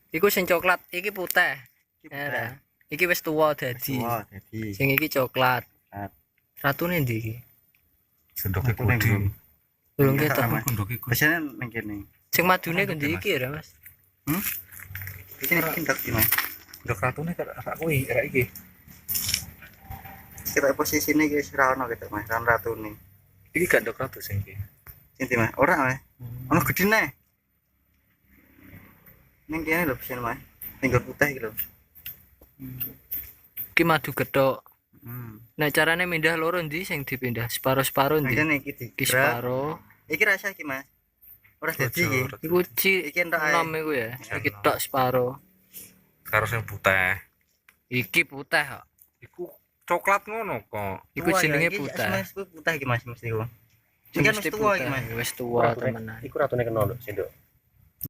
Iku sing coklat, iki putih. Iki Ya, putih. ra. Iki wis tuwa dadi. Wah, dadi. Sing iki coklat. Coklat. Ratune ndi iki? Sendoke Aku neng kudi. belum. Belum Enggak, ketok. sama. Sendoke kudi. Biasanya neng kene. Sing madune Rambut kendi ya, Mas? iki ya, Mas? Iki nek kindak iki, Mas. Ndok ratune karo kuwi ra iki. Kita posisine iki wis ra ono gitu, Mas. Kan ratune. Iki gak ndok ratu sing iki. Sinti, Mas. Ora, Mas. Ono gedene. Neng kene lho pesen, Mas. Tinggal putih iki lho. Iki madu gethok. Hmm. Nek carane mindah loro ndi sing dipindah? Separo-separo Neng ndi? kene iki Iki digerak. separo. Iki rasa iki, Mas. Ora dadi iki. Iku Iki entok ae. 6 iku ya. Iki tok separo. Karo sing putih. Iki putih kok. Iku coklat ngono kok. Iku Tua ya, jenenge iki putih. Mas, iku putih iki, Mas, mesti iku. Iki Iki kan mesti wis tua iki, putih, Mas. wis tua temenan. Iku ratune kena lho, sendok.